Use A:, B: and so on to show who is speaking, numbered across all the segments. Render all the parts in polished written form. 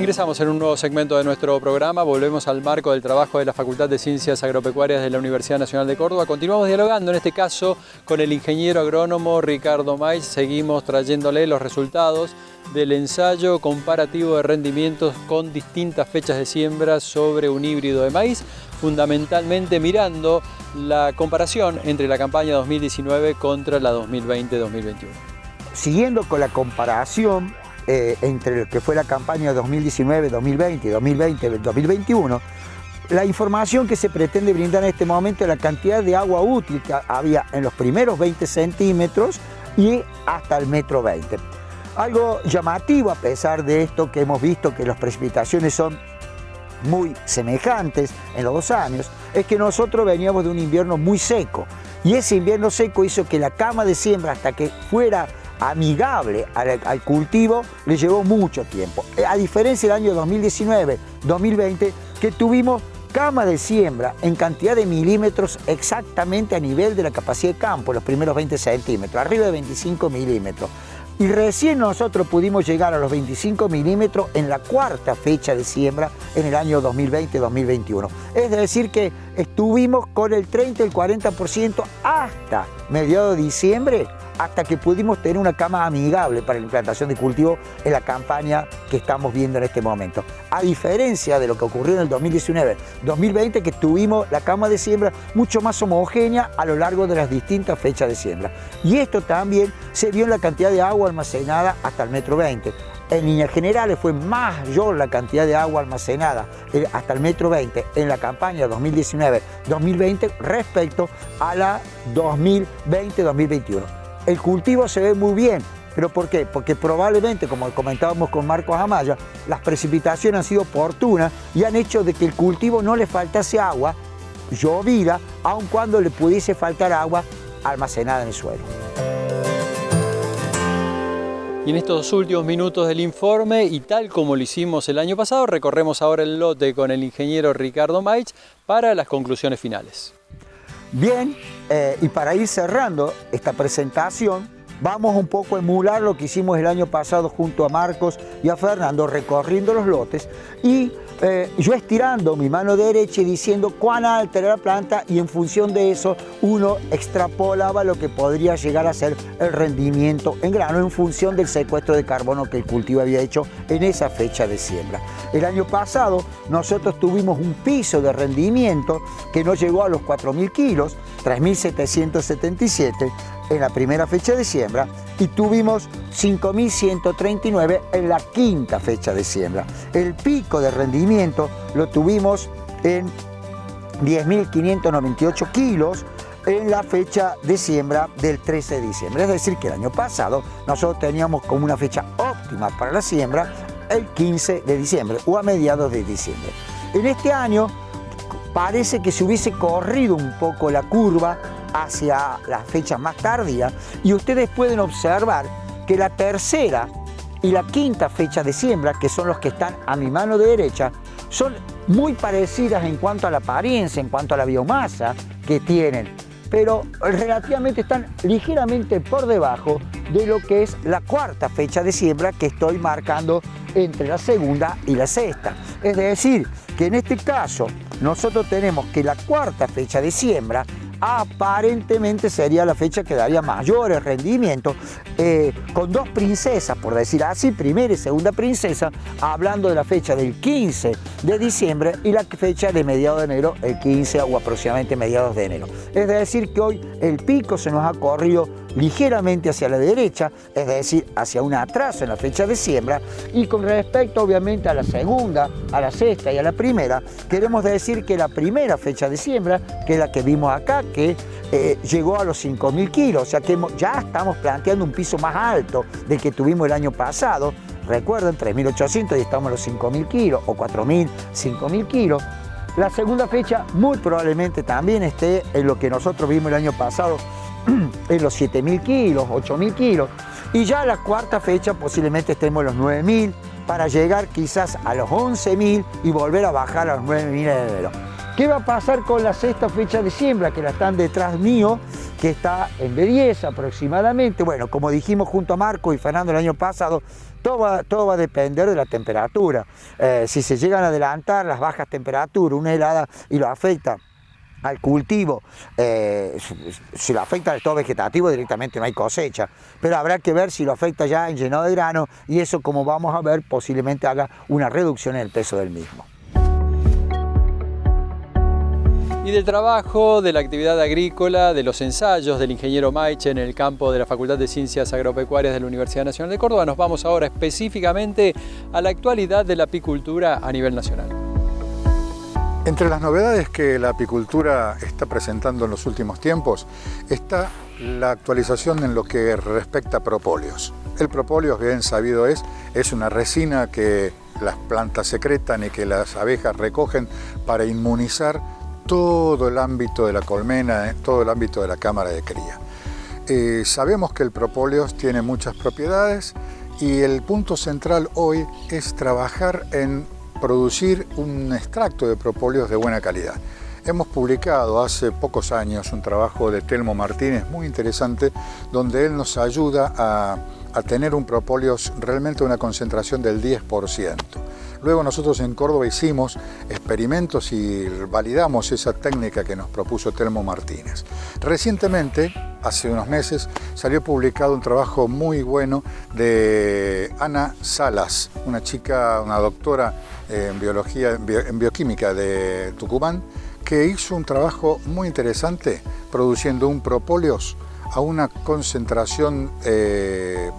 A: Ingresamos en un nuevo segmento de nuestro programa, volvemos al marco del trabajo de la Facultad de Ciencias Agropecuarias de la Universidad Nacional de Córdoba. Continuamos dialogando, en este caso, con el ingeniero agrónomo Ricardo Maich. Seguimos trayéndole los resultados del ensayo comparativo de rendimientos con distintas fechas de siembra sobre un híbrido de maíz, fundamentalmente mirando la comparación entre la campaña 2019 contra la 2020-2021.
B: Siguiendo con la comparación entre lo que fue la campaña 2019-2020 y 2020-2021, la información que se pretende brindar en este momento es la cantidad de agua útil que había en los primeros 20 centímetros y hasta el metro 20. Algo llamativo, a pesar de esto que hemos visto que las precipitaciones son muy semejantes en los 2 años, es que nosotros veníamos de un invierno muy seco, y ese invierno seco hizo que la cama de siembra, hasta que fuera amigable al cultivo, le llevó mucho tiempo. A diferencia del año 2019-2020, que tuvimos cama de siembra en cantidad de milímetros exactamente a nivel de la capacidad de campo, los primeros 20 centímetros, arriba de 25 milímetros. Y recién nosotros pudimos llegar a los 25 milímetros en la 4ª fecha de siembra en el año 2020-2021. Es decir que estuvimos con el 30 y el 40% hasta mediados de diciembre, hasta que pudimos tener una cama amigable para la implantación de cultivo en la campaña que estamos viendo en este momento. A diferencia de lo que ocurrió en el 2019-2020, que tuvimos la cama de siembra mucho más homogénea a lo largo de las distintas fechas de siembra. Y esto también se vio en la cantidad de agua almacenada hasta el metro 20. En líneas generales fue mayor la cantidad de agua almacenada hasta el metro 20 en la campaña 2019-2020 respecto a la 2020-2021. El cultivo se ve muy bien, ¿pero por qué? Porque probablemente, como comentábamos con Marcos Amaya, las precipitaciones han sido oportunas y han hecho de que el cultivo no le faltase agua llovida, aun cuando le pudiese faltar agua almacenada en el suelo.
A: Y en estos últimos minutos del informe, y tal como lo hicimos el año pasado, recorremos ahora el lote con el ingeniero Ricardo Maich para las conclusiones finales.
B: Bien, y para ir cerrando esta presentación, vamos un poco a emular lo que hicimos el año pasado junto a Marcos y a Fernando, recorriendo los lotes y yo estirando mi mano derecha y diciendo cuán alta era la planta, y en función de eso uno extrapolaba lo que podría llegar a ser el rendimiento en grano en función del secuestro de carbono que el cultivo había hecho en esa fecha de siembra. El año pasado nosotros tuvimos un piso de rendimiento que no llegó a los 4.000 kilos, 3.777 en la primera fecha de siembra, y tuvimos 5.139 en la 5ª fecha de siembra. El pico de rendimiento lo tuvimos en 10.598 kilos en la fecha de siembra del 13 de diciembre. Es decir, que el año pasado nosotros teníamos como una fecha óptima para la siembra el 15 de diciembre o a mediados de diciembre. En este año parece que se hubiese corrido un poco la curva hacia las fechas más tardías, y ustedes pueden observar que la 3ª y la 5ª fecha de siembra, que son los que están a mi mano derecha, son muy parecidas en cuanto a la apariencia, en cuanto a la biomasa que tienen, pero relativamente están ligeramente por debajo de lo que es la 4ª fecha de siembra que estoy marcando entre la 2ª y la 6ª. Es decir, que en este caso nosotros tenemos que la 4ª fecha de siembra aparentemente sería la fecha que daría mayores rendimientos, con 2 princesas, por decir así, primera y segunda princesa, hablando de la fecha del 15 de diciembre y la fecha de mediados de enero, el 15 o aproximadamente mediados de enero. Es decir, que hoy el pico se nos ha corrido ligeramente hacia la derecha, es decir, hacia un atraso en la fecha de siembra, y con respecto obviamente a la 2ª, a la 6ª y a la primera, queremos decir que la primera fecha de siembra, que es la que vimos acá, que llegó a los 5.000 kilos, o sea que ya estamos planteando un piso más alto del que tuvimos el año pasado. Recuerden, 3.800 y estamos a los 5.000 kilos, o 4.000, 5.000 kilos. La segunda fecha muy probablemente también esté en lo que nosotros vimos el año pasado, en los 7.000 kilos, 8.000 kilos. Y ya la 4ª fecha posiblemente estemos en los 9.000, para llegar quizás a los 11.000 y volver a bajar a los 9.000 en enero. ¿Qué va a pasar con la 6ª fecha de siembra, que la están detrás mío, que está en B10 aproximadamente. Bueno, como dijimos junto a Marco y Fernando el año pasado, todo va a depender de la temperatura. Si se llegan a adelantar las bajas temperaturas, una helada y lo afecta al cultivo, si lo afecta al estado vegetativo directamente no hay cosecha, pero habrá que ver si lo afecta ya en llenado de grano y eso, como vamos a ver, posiblemente haga una reducción en el peso del mismo.
A: Y del trabajo, de la actividad agrícola, de los ensayos del ingeniero Maich en el campo de la Facultad de Ciencias Agropecuarias de la Universidad Nacional de Córdoba, nos vamos ahora específicamente a la actualidad de la apicultura a nivel nacional.
C: Entre las novedades que la apicultura está presentando en los últimos tiempos está la actualización en lo que respecta a propóleos. El propóleo, bien sabido es una resina que las plantas secretan y que las abejas recogen para inmunizar todo el ámbito de la colmena, todo el ámbito de la cámara de cría. Sabemos que el propóleo tiene muchas propiedades y el punto central hoy es trabajar en producir un extracto de propóleos de buena calidad. Hemos publicado hace pocos años un trabajo de Telmo Martínez muy interesante donde él nos ayuda a tener un propóleo realmente una concentración del 10%. Luego nosotros en Córdoba hicimos experimentos y validamos esa técnica que nos propuso Telmo Martínez. Recientemente, hace unos meses, salió publicado un trabajo muy bueno de Ana Salas, una chica, una doctora en bioquímica de Tucumán, que hizo un trabajo muy interesante produciendo un propóleos a una concentración de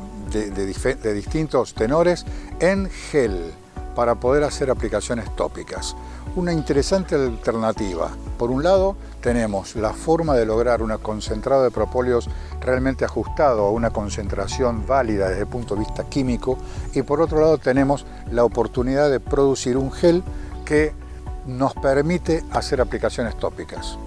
C: distintos tenores en gel, para poder hacer aplicaciones tópicas. Una interesante alternativa. Por un lado, tenemos la forma de lograr un concentrado de propóleos realmente ajustado a una concentración válida desde el punto de vista químico, y por otro lado tenemos la oportunidad de producir un gel que nos permite hacer aplicaciones tópicas.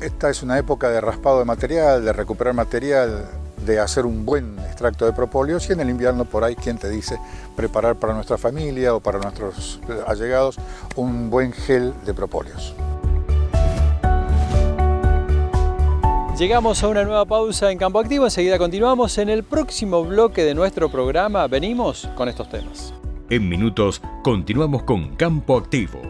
C: Esta es una época de raspado de material, de recuperar material, de hacer un buen extracto de propóleos, y en el invierno por ahí, ¿quién te dice preparar para nuestra familia o para nuestros allegados un buen gel de propóleos?
A: Llegamos a una nueva pausa en Campo Activo, enseguida continuamos. En el próximo bloque de nuestro programa venimos con estos temas.
D: En minutos continuamos con Campo Activo.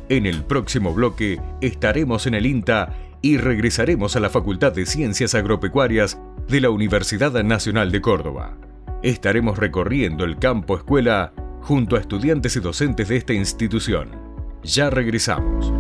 D: En el próximo bloque estaremos en el INTA y regresaremos a la Facultad de Ciencias Agropecuarias de la Universidad Nacional de Córdoba. Estaremos recorriendo el campo escuela junto a estudiantes y docentes de esta institución. Ya regresamos.